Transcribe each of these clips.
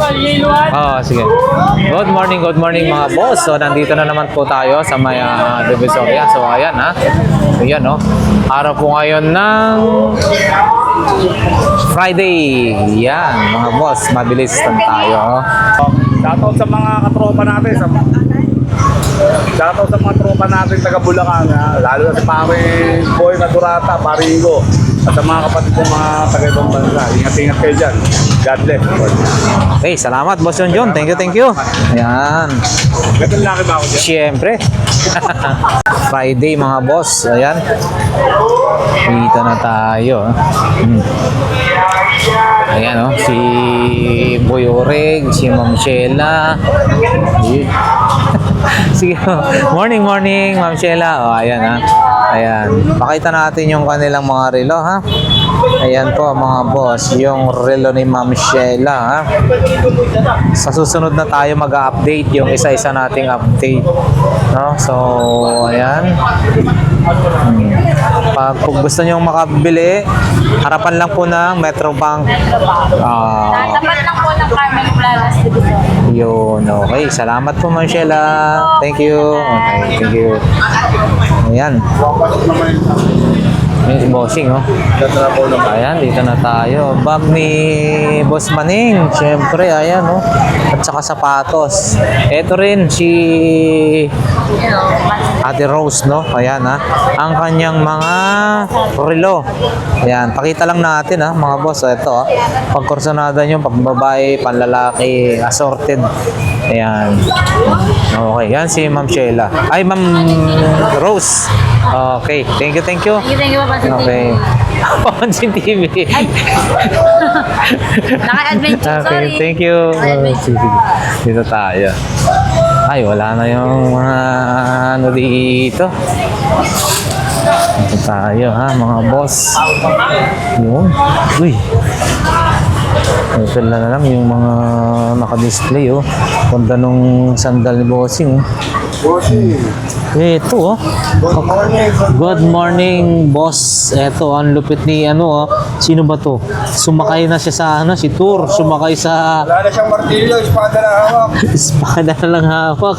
Oo, sige. Good morning mga boss. So, nandito na naman po tayo sa may Divisoria. So, ayan ha. Ayan no. Araw po ngayon ng Friday. Yan, mga boss. Mabilis lang tayo. Shoutout sa mga katropa natin. Shoutout sa mga tropa natin taga Bulacan. Lalo na sa pare Boy Naturata, pare Igo. At sa mga kapatid kong mga taga-ibang bansa. Ingat-ingat kayo dyan. God bless. Okay, salamat boss John. Thank you. Ayan. Gandang laki ba ako dyan? Siyempre. Friday mga boss. Ayan. Dito na tayo. Ayan o. Si Boy Oreg, si Ma'am Sheila. Sige. Morning Ma'am Sheila. O, ayan ha. Ayan. Pakita natin yung kanilang mga relo ha. Ayan po mga boss. Yung relo ni Ma'am Sheila ha. Sa susunod na tayo mag-update yung isa-isa nating update. No? So, ayan. Pag gusto nyo makabili, harapan lang po ng Metrobank. Tapat lang po ng Carmen Planas Divisoria. Yun, okay. Salamat po, Ma'am Sheila. Thank you. Okay, thank you. Ayan. Ayan si Bossing, oh. Ayan, dito na tayo. Bag ni Boss Maning. Siyempre, ayan, oh. At saka sapatos. Ito rin, si Ate Rose, no? Ayan, ha. Ang kanyang mga relo. Ayan, pakita lang natin, ha, mga boss. Ito, ha. Pagkursunada nyo, pagbabae, panlalaki, assorted. Ayan. Okay, yan si Ma'am Sheila. Ay, Ma'am Rose. Okay, thank you. Thank you, Papansin TV. Okay. Papansin TV. Naka-adventure, Okay, sorry. thank you. Naka-adventure. Dito tayo. Ay, wala na yung mga ano dito. Dito tayo ha, mga boss. Yun. Uy. Ito na lang yung mga naka-display, oh. Ganda nung sandal ni Bossing, oh. Ito, oh. Good morning, boss. Ito, ang lupit ni ano, oh. Sino ba to? Sumakay na siya sa ano, si Tour. Sumakay sa Wala na siyang martilyo, espada na hawak. espada na lang hawak.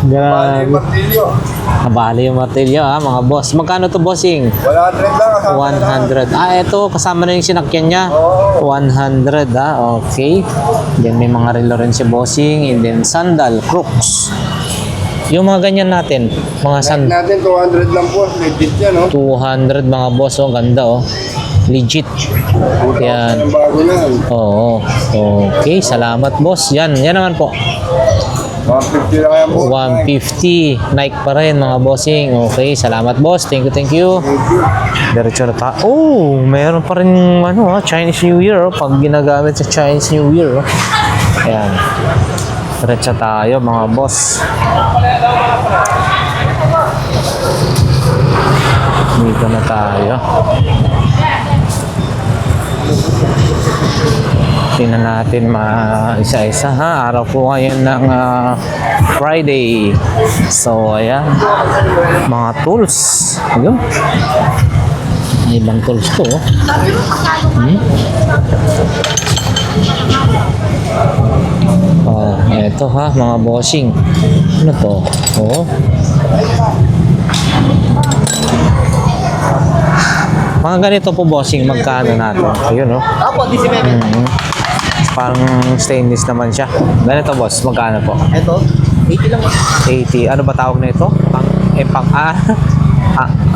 Grabe. Martilyo. Nabali yung martilyo, ha, mga boss. Magkano to, Bossing? 100 lang. kasama na 100. lang. Ito, kasama na yung sinakyan niya. Oo. 100, ha. Okay. Yan, may mga relo rin si Bossing. And then, sandal, crooks. Yung mga ganyan natin, mga sandal. Natin 200 lang po. Legit yan, no? 200 mga boss, oh. Ganda, oh. Legit. Yan. Ang bago na. Oo. Okay, salamat, boss. Yan naman po. 150 lang yan po. 150. Nike pa rin, mga bossing. Okay, salamat, boss. Thank you. Diretso na ta. Oh, meron pa rin ano, Chinese New Year, oh. Pag ginagamit sa Chinese New Year, oh. Ayan. Diretso tayo, mga boss. Dito na tayo. Tingnan natin isa-isa, ha. Araw po ngayon ng Friday. So, ayan. Mga tools. Ayun. May ibang tools to, oh. Oh, eto ha, mga bossing. Ano to? Oh. Mga ganito po, bossing, magkano natin? Ayun, oh. Opo, 17. Parang stainless naman siya. Ganito, boss, magkano po? Ito, 80 lang. 80. Ano ba tawag na ito?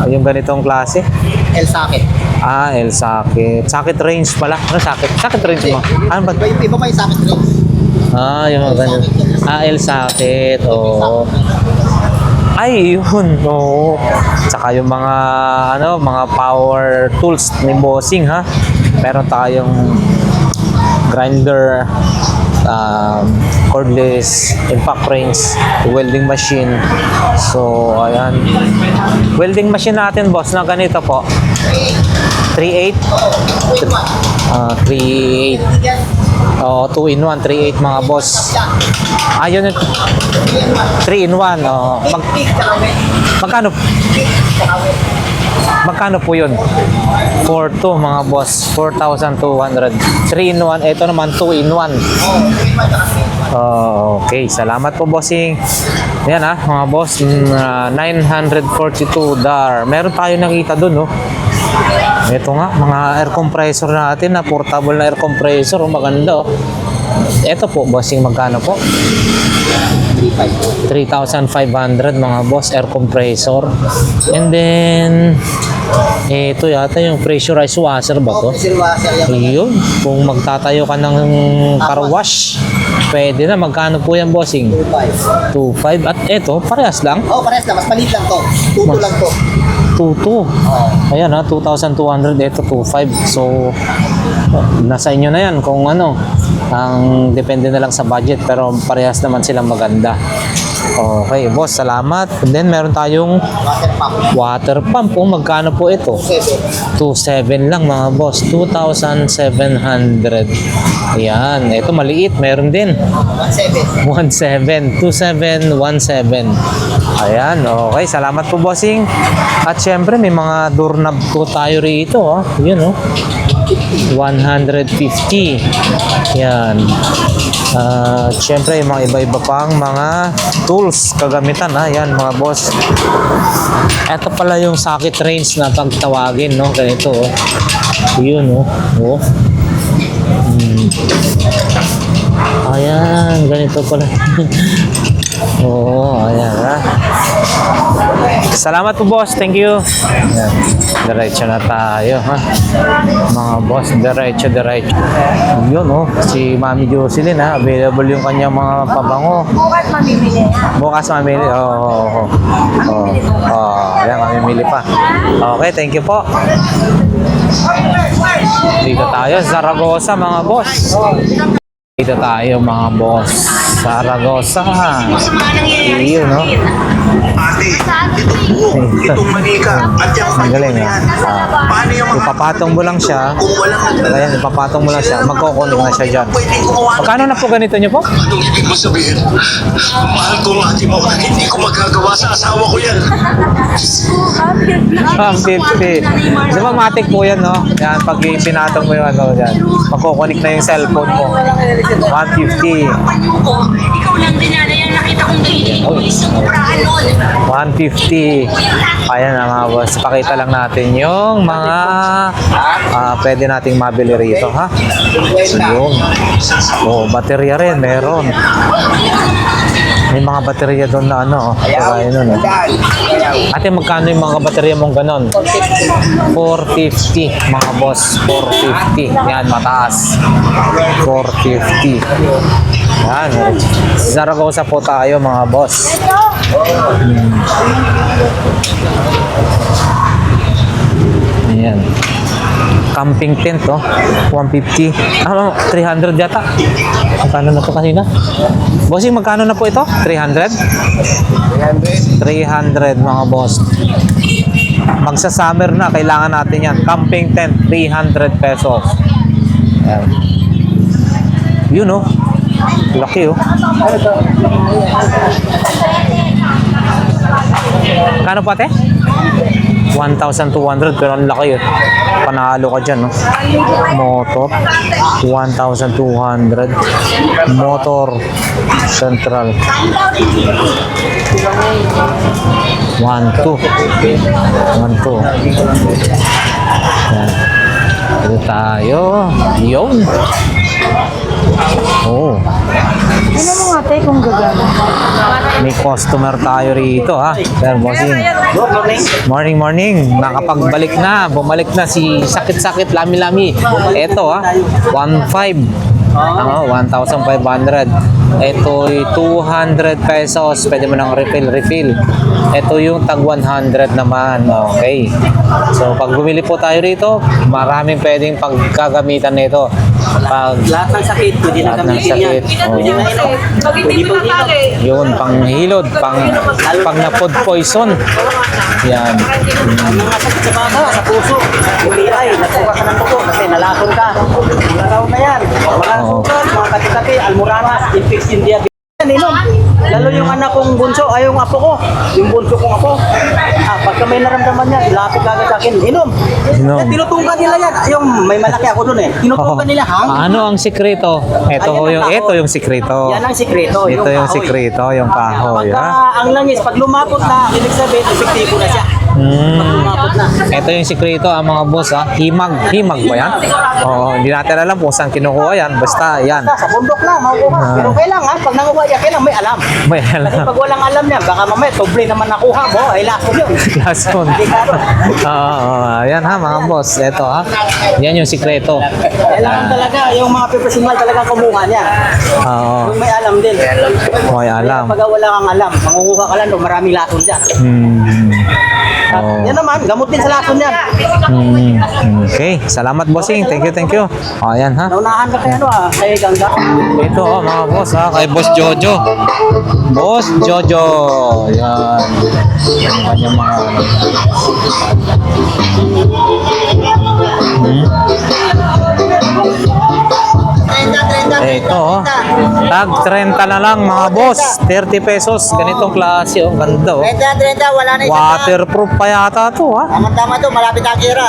Yung ganitong klase? El Sake. El socket. Socket range pala. Ano socket? Socket range mo? Ano ba? Iba pa yung Sake rin. Yung mga ganyan. El socket. Oo. Ay, yun. Oo. Tsaka yung mga, mga power tools ni Bossing, ha? Meron tayong grinder, cordless, impact wrench, welding machine. So, ayan. Welding machine natin, boss, na ganito po. 3.8? 3.8. Oo, 2-in-1, 3.8 mga boss. Ayun, 3-in-1. Magkano? Magkano po yun? 4,200 mga boss. 4,200. 3 in 1. Ito naman 2 in 1. Okay, salamat po bossing. Yan mga boss, 942 dar. Meron tayo nakita dun, no? Ito nga, mga air compressor natin na portable na air compressor, maganda, oh. Ito po, bossing, magkano po? 3,500 mga boss, air compressor. And then, ito yata yung pressurized washer ba to? Sir Wasser yan. Yun, kung magtatayo ka ng car wash, pwede na. Magkano po yan, bossing? 2.5. 2,500. At ito, parehas lang. Oh, parehas na. Mas maliit lang to. 2 lang to. 2,200. Ayan 2,200. Ito 2,500. So, nasa inyo na yan kung ano. Ang depende na lang sa budget. Pero parehas naman silang maganda. Okay, boss, salamat. And then, meron tayong Water pump. water pump. Oh, magkano po ito? 7. 2,700 lang mga boss. 2,700. Ayan. Ito maliit. Meron din. 1.7. 17. 2,717. Ayan. Okay. Salamat po, bossing. At syempre, may mga doorknob po tayo rito. Oh. Yun, oh. 150. Yan. Syempre, yung mga iba-iba pang mga tools, kagamitan. Yan, mga boss. Ito pala yung socket range na pagtawagin, no? Ganito, oh. Yun, oh. Oh. Ayan, ganito pala. Oo, ayan ha. Salamat po boss, thank you. Ayan. Diretso na tayo ha. Mga boss, diretso. Yun oh, si Mami Jocelyn ha. Available yung kanyang mga pabango. Bukas mamimili. Bukas mamili. Oo. Ayan, mamimili pa. Okay, thank you po. Dito tayo, Zaragoza mga boss. Dito tayo mga boss. Zaragoza. Iyon, no? Itong manika at yung Ang galing, ha? paano yung mga Ipapatong mo lang siya. kung walang nagdala? Ayan, ipapatong mo lang siya. Magkukunik na siya dyan. Pwede gumawa. Magkano na po ganito nyo po? Anong ibig mo sabihin? Mahal ko nga di mo. Hindi ko magagawa sa asawa ko yan. 150. Di ba matic po yan, no? Yan, pag pinatong mo yung ano dyan. Magkukunik na yung cellphone mo. 150. Ikaw lang din yan. Ayan, nakita kong dahilig ko. Isang murahan nun. 150. Ayan na mga boss. Pakita lang natin yung mga pwede nating mabili rito, ha? Yun. Oh, baterya rin, meron. May mga baterya doon na ano, kaya nun. Ate, magkano yung mga baterya mong ganon? 450, mga boss. 450. Yan, mataas. 450. Yan. Zaragoza po tayo, mga boss. Ayan. Camping tent, oh. 150. 300 yata. Magkano na to kanina? Bossing, magkano na po ito? 300? 300, mga boss. Magsa-summer na, kailangan natin yan. Camping tent, 300 pesos. Ayan. Yun, oh. Laki, oh. Magkano po, ate? 1,200, pero ang laki yun. Panalo ka dyan, no? Motor, 1,200. Motor, central. 1,200. 1,200. Yan. Ito tayo. Yun. Oh. Tignan mo nga tayo kung gagana. May customer tayo rito, ha? Sir Bossing. Morning. Nakapagbalik na. Bumalik na si Sakit-Sakit Lami-Lami. Ito, ha? 1,500. 1,500. Ito ay 200 pesos. Pwede mo nang refill. Ito yung tag 100 naman. Okay. So, pag bumili po tayo rito, maraming pwedeng pagkagamitan nito. Lahat ng sakit, pwede na Lahat ng gamitin sakit. yan. Oo. Pwede na ito. Pag hindi mo nakakay. Yun, panghilod, pang na food poison. Yan. Mga sakit sa bata, sa puso, umiray, nagsuka ka ng dugo kasi nalason ka. Mga raw na yan. Mga Oo. sugat, mga kati-kati, almoranas, infection diabetes. Inom. Lalo yung anak kong bunso, ay yung apo ko. Yung bunso kong apo. Pagka pagka may naramdaman niya, ilapit agad sa akin, inom. Inom. Eh, tinutukan nila yan. Yung may malaki ako dun eh. Tinutukan nila, hang. Ano ang sikreto? Ito yung sikreto. Yan ang sikreto. Ito yung kahoy. sikreto, yung kahoy. Pagka Ha? ang langis, pag lumapot na, ibig sabihin, epektibo na siya. Pag lumapot na. Ito yung sikreto, ang mga boss, ha? Himag ba yan? Oo, hindi natin alam kung saan kinukuha yan. Basta yan. Sa bundok na, makukuha. Pero kailangan, pag nanguha niya, kailangan may alam. May Kasi alam. pag walang alam niya, baka mamaya, doble naman nakuha mo, ay lason yun. Lason. Hindi ka ro. Oo, ayan ha mga boss. Ito ha. Yan yung sikreto. Kailangan talaga, yung mga professional talaga kumuha niya. Oo. Yung may alam din. May alam. Pag wala kang alam, mangukuha ka lang, no, maraming lason dyan. At Oo. yan naman, gamot din sa lason yan. Okay. Salamat bossing. Thank you. O, ayan ha. Naunahan ka kay ano kay Gangga. Ito mga boss ha. Kay Boss Jojo. Boss Jojo. Yan. Yung kanyang mga Ito oh. Tag 30 na lang mga boss. 30 pesos. Ganitong klase oh. Ganda oh. 30, wala na Waterproof pa yata to ha. Tama-tama to, malapit ang kira.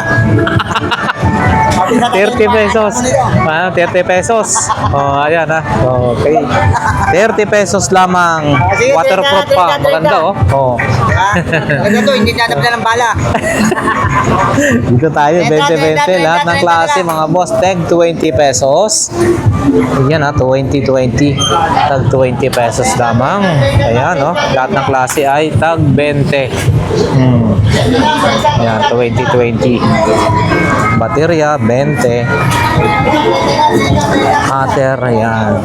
30 pesos. 30 pesos. Oh, ayan ha. Okay. 30 pesos lamang. Waterproof pa. Maganda oh. Oh. Ito, hindi dadap na ng bala. Dito tayo, 20-20. Lahat ng klase, mga boss. Tag 20 pesos. Ayan ha, 20-20. Tag 20 pesos lamang. Ayan oh. Lahat ng klase ay tag 20. Ayan, 20-20. Baterya, 20. Ater, ayan.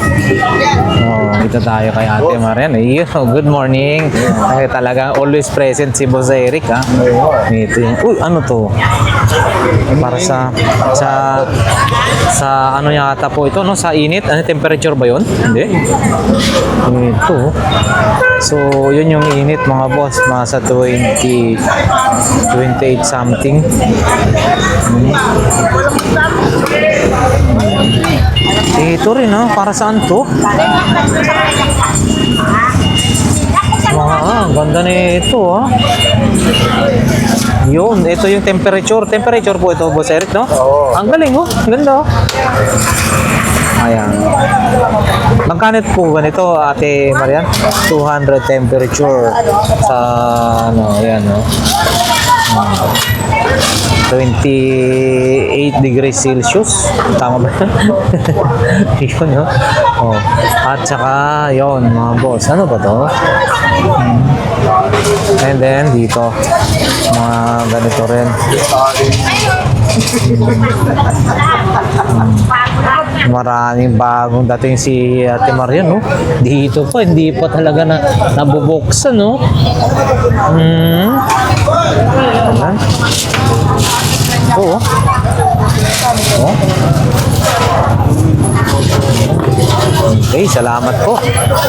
Oh, ito tayo kay Ate Marian. Good morning. Ay, talagang always present si Boss Eric, ha? Ito yung, uy, ano to? Para sa ano yata po ito, no? Sa init. Ano, temperature ba yun? Hindi. Ito. So, yun yung init, mga boss. Masa 28 something. Ito rin ha, para saan to? Ganda nito ha. Yun, ito yung temperature. Temperature po ito, Boss Eric, no? Oo. Ang galing oh, ganda oh. Ayan. Magkano po ganito, Ate Marian? 200 temperature sa ano, ayan no. 28 degrees Celsius. Tama ba? Yun, no? Oh. At saka, yun, mga boss. Ano ba to? And then, dito. Mga ganito rin. Maraming bagong dating si Ate Marian, no? Dito pa, hindi pa talaga nabubuksan, no? Ayan. Oo. Oh. Okay, salamat po.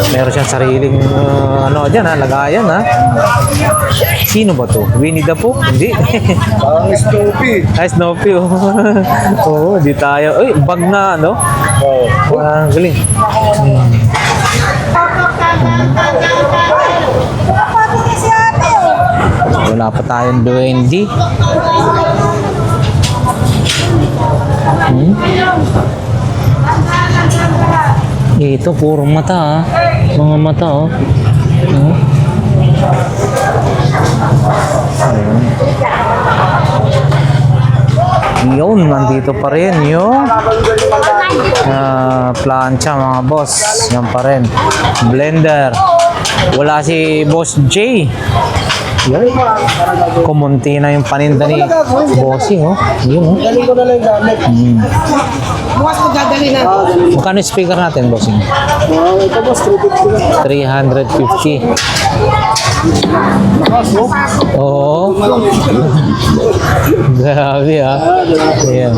Meron siyang sariling ano diyan ha, lagayan ha. Sino ba to? Winnie the Pooh? Hindi. Ang Snoopy. Ay, Snoopy. Oh. Oo, di tayo. Uy, bag na ano? Oo. Galing. Wala pa tayong duwendi. Ito, puro mata ah. Mga mata oh. Yun, nandito pa rin yung plancha mga boss. Yan pa rin. Blender. Wala si Boss J. Yan. Kumunti na yung paninda ni Bossing oh. Yun oh. Galing ko na lang gamit. Bukas mo dadali na. Magkano yung speaker natin, Bossing? Ito boss, 350. Oo. Grabe ah. Ayan.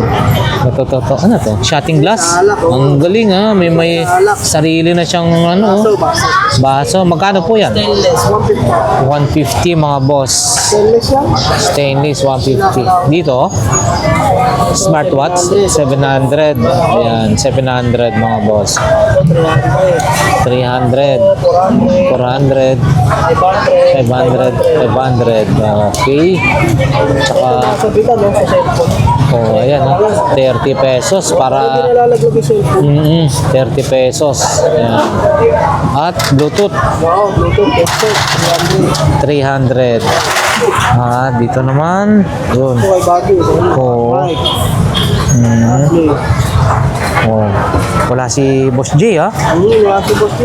Ito. Ano to? Shotting glass? Ang galing ah. May sarili na siyang ano. Baso. Magkano po yan? 150 mga boss. Stainless 150. Dito? Smartwatch 700. Ayan. 700 mga boss. 300. 400. 500. Okay. Tsaka, Sabitan no, sa cellphone. oh, ayan, 30 pesos para, Nalalaglag yung cellphone. 30 pesos. Ayan. At Bluetooth, Wow, Bluetooth, headset, 300. Dito naman, yun. Ito ay bagyo. Oo. Oh. Wala si Boss J, ha? Wala si Boss J.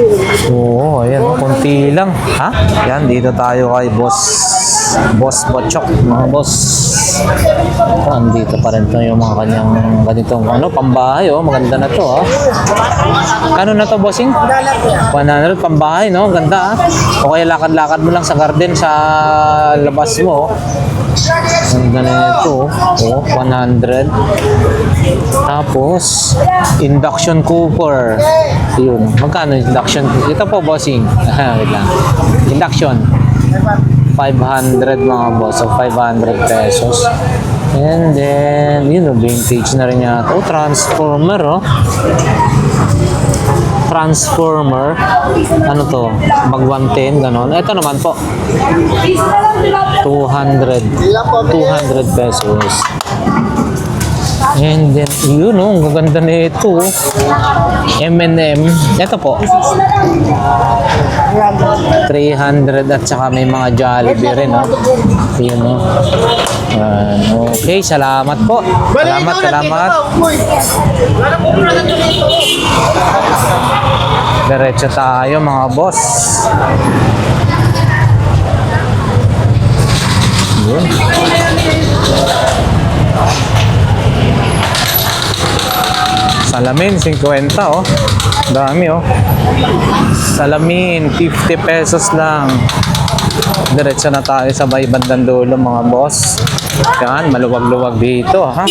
Oo, ayan, konti lang. Ha? Yan, dito tayo kay Boss Botchok, mga boss. Andito pa rin to yung mga kanyang ganitong pambahay, maganda na to, ha. Kano na to, bossing? 100 pambahay, no? Ganda, ha. O kaya lakad-lakad mo lang sa garden sa labas mo. Ganda na ito, 100. Tapos induction cooker. Yun. Magkano induction? Ito po, bossing. Wait lang. Induction 500 mga boss. So 500 pesos. And then, vintage na rin yata. Transformer, Transformer. Ano to? Mag 110, ganon. Ito naman po. 200 pesos. And then, ang gaganda na ito. M&M. Ito po. 300 at saka may mga Jollibee rin, okay, salamat po. Salamat. Diretso tayo, mga boss. Yun. Salamin, 50, Dami, Salamin, 50 pesos lang. Diretso na tayo sa may bandang dulo, mga boss. Yan, maluwag-luwag dito, ha?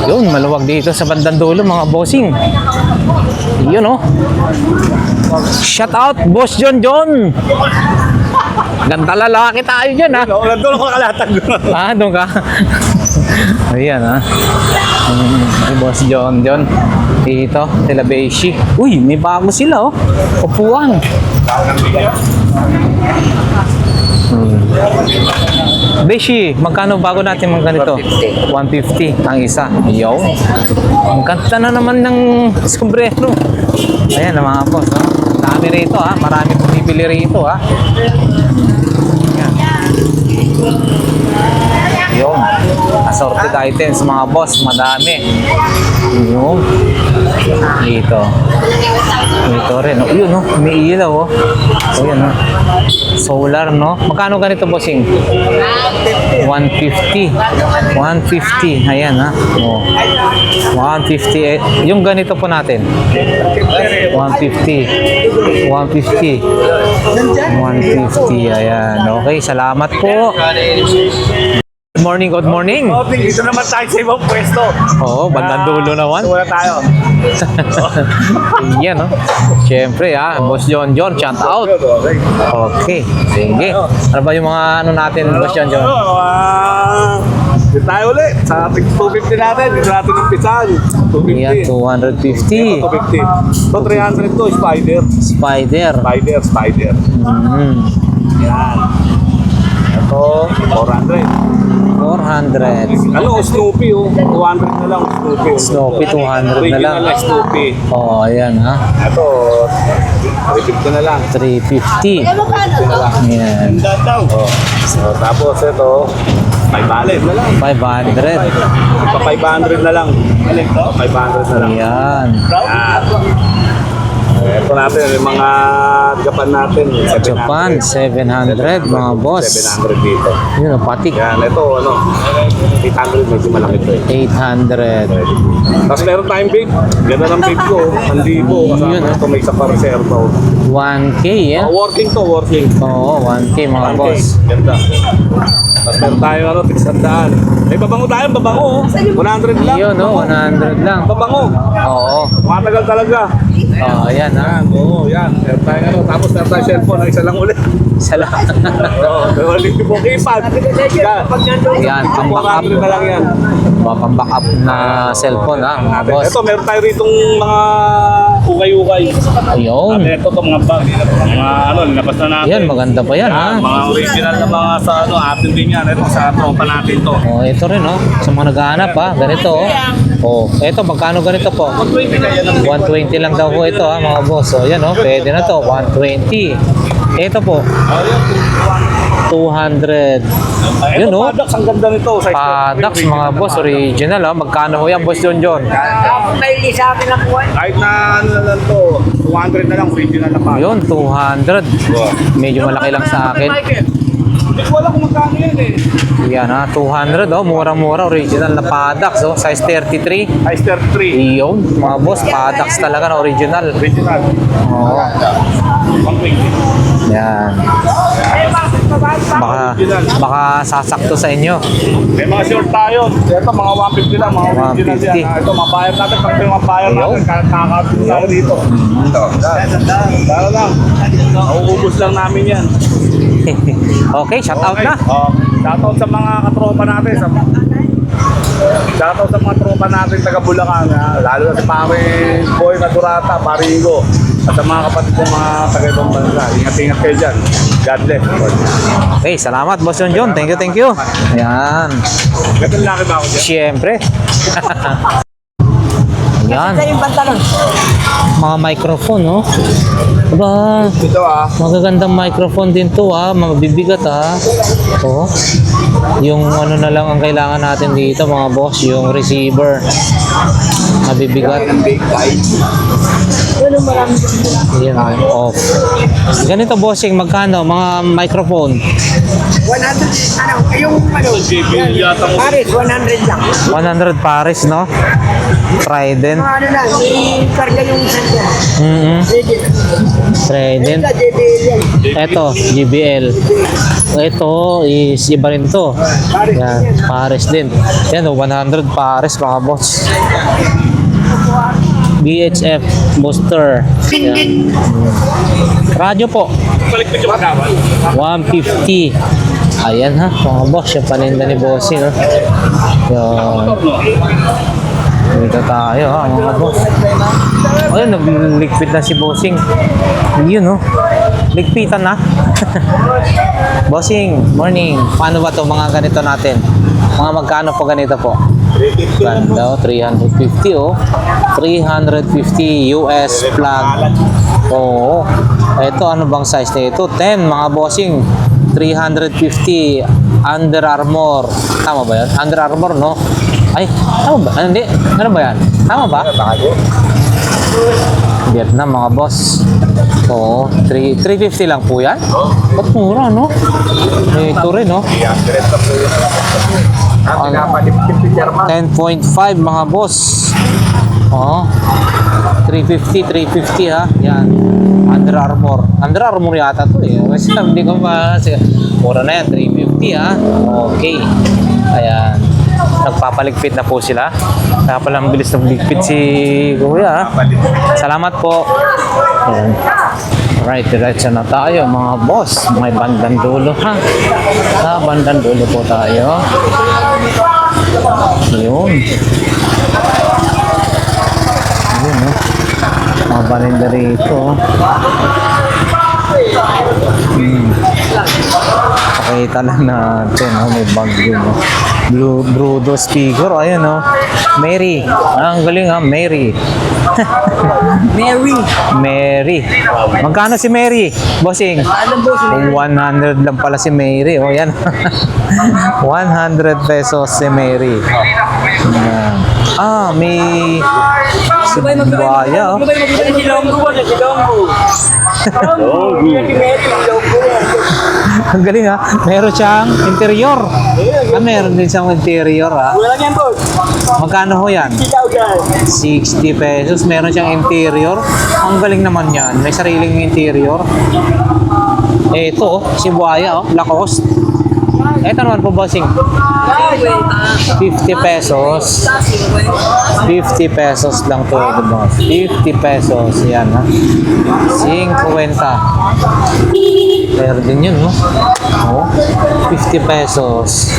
Yun, maluwag dito sa bandang dulo, mga bossing. Yun, Shout out, Boss John. Ganda lalaki tayo dyan, ha? Doon ako nakalatag. Doon ka? Ayan, ha? Si Boss John. Dito, Tila Beshi. Uy, may bago sila, Upuan. Beshi, magkano bago natin mga ganito? 150 ang isa. Yo. Ang ganda na naman ng sombrero. Ayan, mga boss, Dami rito, ha? Marami pumipili rito, ha? Yun. Assorted items, mga boss. Madami. Yun. Dito. Dito rin. Yun, may ilaw, Yun, solar, Magkano ganito, bossing? 150. 150. Ayan, 150. Yung ganito po natin. 150. 150. 150. Ayan. Okay, salamat po. Good morning. Dito naman tayo sa ibang pwesto. Bandang dulo naman. Wala tayo. Yan, Siyempre, Boss John, shout out. Okay, sige. Ano ba yung mga natin, Boss John? Dito tayo ulit. Sa 250 natin. Dito natin umpisan. 250. Yan, 250. 250. So, 300 to, Spider. Spider. Yan. Ito, 400. 400. Snoopy, 200 na lang, Snoopy, 200 na lang. Original Snoopy. Ayan, Ito, 350 na lang. 350. Yan. So, tapos ito, 500 na lang. 500. Pa 500 na lang. 500 na lang. Yan. Ito natin, yung mga Japan natin. Japan, 700, mga boss. 700 dito. Yun, patik. Yan, ito, 800, medyo malaki ito 800. Tapos meron tayong big. Ganda ng big ko. 1,000. Kasama Yun, ito, may isa pa reserva. 1K, Working to, working. Oo, 1K, mga 1K. boss. Ganda. Tapos meron tayo, 600. May babango tayo, babango. 100 lang. Yun, 100 lang. Babango. Oo. Matagal talaga. Oh, ayan ha. Yan, oo, yan. Meron tayong ano, tapos meron tayong cellphone, ang isa lang ulit. Salamat. Oo, 2,000 keypad. Yan. Ayan, pang-back up. 400 na lang yan. Pang-back up na cellphone ha, mga boss. Ito, meron tayo ritong mga ukay-ukay. Ayun. Ito, mga bag. Mga ano, linabas na natin. Yan, maganda pa yan ha. Mga original na mga sa ano, atin din yan. Ito, sa tropa natin to. Oh, ito rin oh. Sa mga naghahanap ha, ganito oh. Oh, ito magkano ganito po? 120 lang daw po ito ha, mga boss. So, yan oh, pwede na to, 120. Ito po, 200. Yun Ito, oh. Padax, ang ganda nito. Size Padax mga boss, original oh. Magkano ho yan, boss John John? Kahit na ano na lang to, 200 na lang, original na pa. Yun, 200. Medyo malaki lang sa akin. Hindi ko alam kung magkano yan eh. Yan ha, 200 oh, murang-mura, original na Padax oh, size 33. Size 33. Iyon, mga boss, Padax talaga na original. Original. Oo. 120. Yan. Baka sasakto sa inyo. May mga short tayo. Ito, mga 150 lang, mga original 150. yan. Ito, mabayar natin. Pag may mabayar Ayaw. natin, kakakabit tayo dito. Ito, dahil lang. Nauubos lang namin yan. Okay, shout out na. Shoutout sa mga katropa natin. Shoutout sa mga tropa natin taga Bulacan. Lalo na si Pare Boy Madurata, Paringo. At sa mga kapatid ko mga taga ibang bansa. Ingat-ingat kayo dyan. God bless. Okay, salamat boss John John. Thank you, thank you. Ayan. Gandang laki ba ako dyan? Siyempre. Ayan. Mga microphone, no? Aba, Ito magagandang microphone din to, ha? Mabibigat, ha? Oh. Yung ano na lang ang kailangan natin dito, mga boss, yung receiver. Mabibigat. Yan, off. Ganito, bossing, magkano? Mga microphone. 100, ano, yung ano, JBL yata mo. Paris, 100 lang. 100 Paris, no? Trident. Mga ano lang, may karga yung sensor. Trident. Sa JBL yan. Ito, GBL. Ito is iba rin to. Yan, Paris din. Yan, 100 Paris, mga boss. BHF booster. Yan. Radyo po. Balik ko yung magawan. 150. Ayan ha, mga boss, yung paninda ni Bossy, no? Yan. Dito tayo ha, mga boss. Ayun, nagligpit na si Bossing. Yun, no? Ligpitan na. Bossing, morning. Paano ba to mga ganito natin? Mga magkano po ganito po? Ganda, 350 oh. 350 US plug. Oo. Ito, ano bang size na ito? 10 mga bossing. 350 Under Armour. Tama ba yan? Under Armour, no? Ay, tama ba? Hindi. Ano ba yan? Tama ba? Vietnam, mga boss. Oo. 350 lang po yan? Ba't mura, no? Ito rin, no? 10.5 mga boss. Oo. 350 ha. Yan. Under Armour. Under Armour yata to eh. Kasi hindi ko mura na yan. 350 ha. Okay. Ayan. Nagpapaligpit na po sila. Kaya palang bilis nagligpit si Kuya. Salamat po. Ayan. Alright, diretso na tayo mga boss. May bandang dulo ha. Sa bandang dulo po tayo. Yun. Yun, no? Mga paninda rito. Pakita lang natin, no? May bag yun, no? Brudo speaker, ayun, no? Mary. Ang galing, ha? Mary. Mary. Magkano si Mary? Bossing? 100 lang pala si Mary. O, yan. 100 pesos si Mary. Yan. Ah, may buhaya, oh. Ang galing, ha? Meron siyang interior. Meron din siyang interior, ha? Magkano ho yan? 60 pesos. Meron siyang interior. Ang galing naman yan. May sariling interior. Ito, oh, si buhaya, oh. Lacoste. Ito naman po, bossing. 50 pesos. 50 pesos lang to, boss. 50 pesos. Yan, ha. 50. Pero din yun, no? Oh, 50 pesos.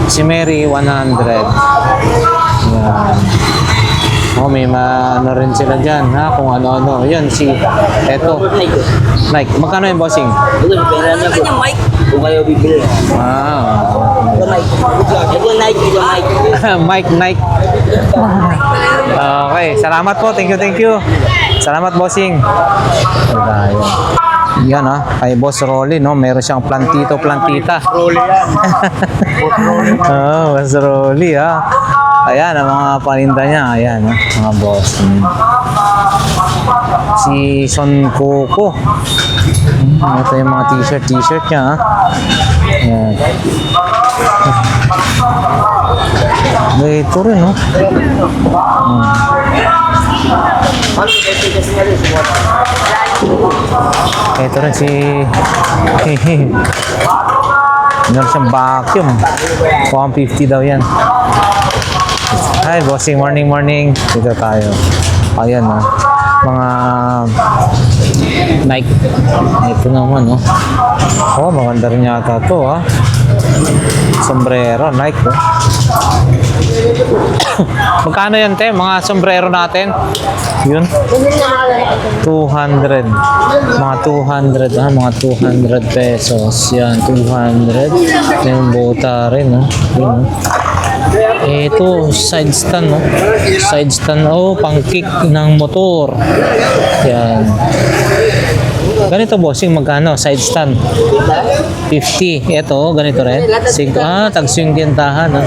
Si Mary, 100. Yan. Oh, may ano rin sila dyan, ha? Kung ano-ano. Yan, eto. Nike. Magkano yung bossing? Ito, pera niya po. Kung kayo bibili. Ah. Ito Nike. Ito Nike. Nike. Okay, salamat po. Thank you. Salamat, bossing. Tayo. Yan, ha. Kay Boss Rolly, no? Meron siyang plantita. Rolly yan. Oh, Boss Rolly, ha. Ayan, ang mga paninda niya. Ayan, ha. Mga boss. Si Son Coco. Ito yung mga t-shirt niya, ha. Ayan. Ito rin, no? Ito rin si... Meron siyang vacuum. 150 daw yan. Hi, bossing. Morning. Dito tayo. Ayan, no? Mga Nike. Ito naman, no? Oh, maganda rin yata to, ha? Sombrero, Nike, no? Magkano yan, te? Mga sombrero natin? Yun? 200. Mga 200, ha? Mga 200 pesos. Yan, 200. Yung bota rin, no? Yun, no? Ito, side stand, no? Side stand, oh, pang kick ng motor. Yan. Ganito, bossing, magkano? Side stand. 50. Ito, ganito rin. Tags yung gintahan, ha?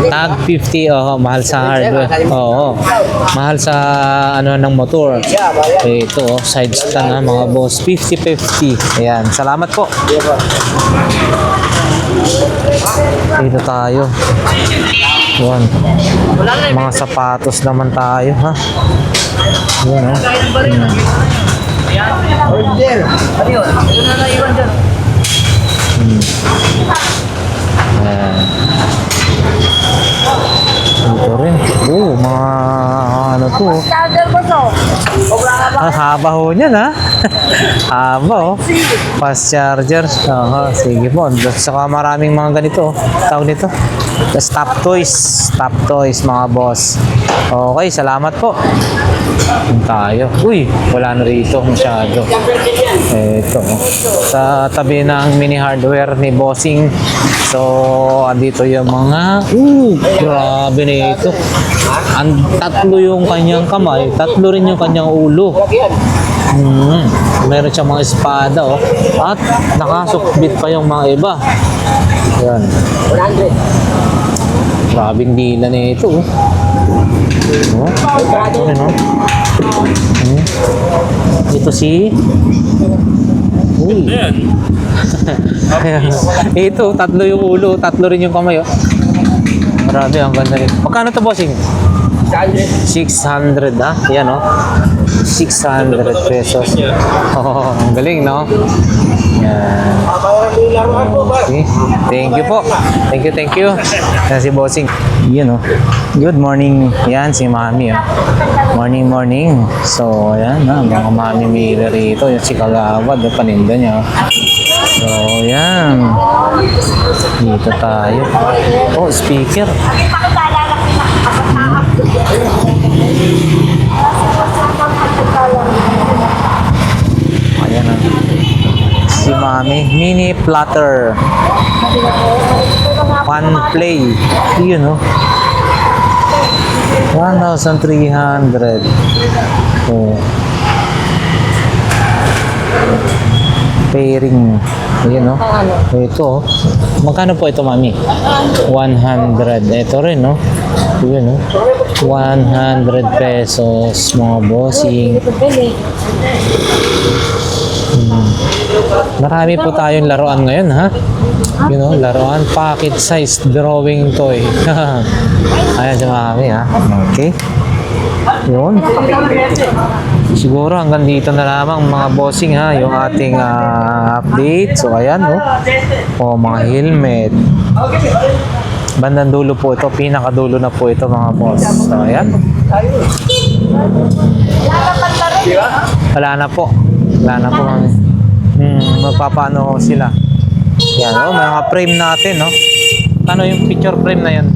Tag 50, oh, mahal sa hardware. Oo. Mahal sa, ano, ng motor. Ito, side stand, ha, mga boss. 50-50. Ayan, salamat po. Dito tayo. Yan. Mga sapatos naman tayo, ha? Yan, ha? Ito rin. Oh, mga ano to. Charger ko to. Ang haba ho niyan, ha? Haba, oh. Fast charger. Sige po. Saka maraming mga ganito. Tawag nito. Stop toys, mga boss. Okay, salamat po. Tayo. Uy, wala na rito masyado. Ito. Sa tabi ng mini hardware ni Bossing. So, andito yung mga... grabe na ito. Tatlo yung kanyang kamay. Tatlo rin yung kanyang ulo. Meron siyang mga espada, oh. At nakasukbit pa yung mga iba. Yan. 100. Grabing dila na ito, oh. Ito rin, oh. Ito si... Uy. Ito, tatlo yung ulo, tatlo rin yung kamay, oh. Grabe, ang ganda rin. Magkano to, bossing? 600, ha? Yan, oh. 600 pesos. Oh, ang galing, no? Yan. Okay. Thank you po. Thank you. Yan si Bossing. Yan, oh. Good morning. Yan si Mami, oh. Morning. So, ayan, ha. Mga Mami Mira rito. Yung si Kalawad, yung paninda niya. So, yan. Dito tayo. Oh, speaker. Ayan na. Si Mami. Mini platter. Fun play. Yun, no? 1,300. Oh. Pairing. Ayan, no? Ito. Magkano po ito, Mami? 100. Ito rin, no? Yun, no? 100 pesos, mga bossing. Marami po tayong laruan ngayon, ha? You know, laruan, pocket size drawing toy. Ayan si Mami, ha? Okay. Yun. Siguro hanggang dito na lamang mga bossing ha, yung ating update. So ayan mga helmet. Bandang dulo po ito, pinakadulo na po ito mga boss. So ayan. Wala na po. Wala na po. Magpapaano sila. Yan, mga frame natin, no? Ano yung picture frame na yan?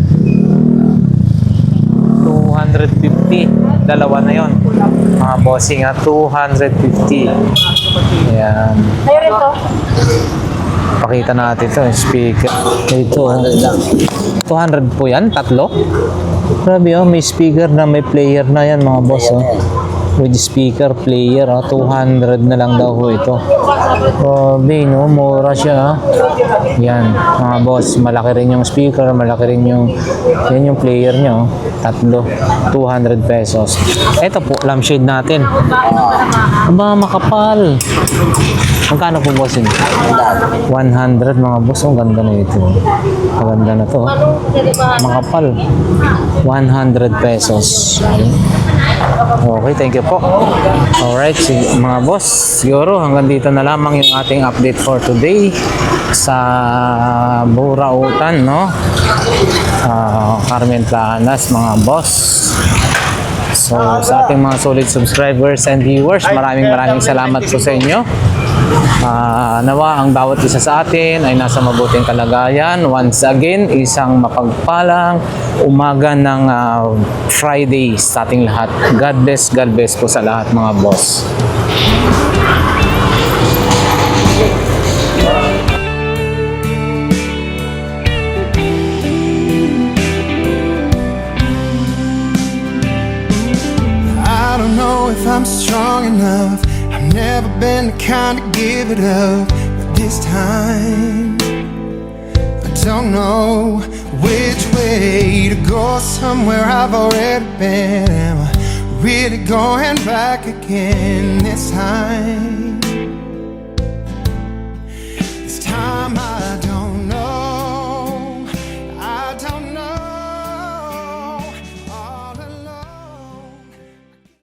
250. Dalawa na yon. Mga bossing, 250. Ayan. Meron to. Pakita natin ito, yung speaker. Ito, 200 po yan, tatlo. Grabe may speaker na may player na yan mga boss. With speaker, player, 200 na lang daw po ito. Grabe, no? Mura siya. Yan, mga boss, malaki rin yung speaker, malaki rin yung yan yung player nyo. Tatlo, 200 pesos. Ito po, lampshade natin. Aba, makapal. Magkano po boss yun? 100 mga boss. Ang ganda na ito. Maganda na to. Makapal. 100 pesos. Okay, thank you po. Alright, mga boss. Siguro hanggang dito na lamang yung ating update for today sa Burautan, no? Carmen Planas, mga boss. So, sa ating mga solid subscribers and viewers, maraming salamat po sa inyo. Nawa ang bawat isa sa atin ay nasa mabuting kalagayan. Once again, isang mapagpalang umaga ng Friday sa ating lahat. God bless po sa lahat mga boss. I don't know if I'm strong enough. I've never been the kind to give it up, but this time I don't know which way to go. Somewhere I've already been. Am I really going back again this time? This time I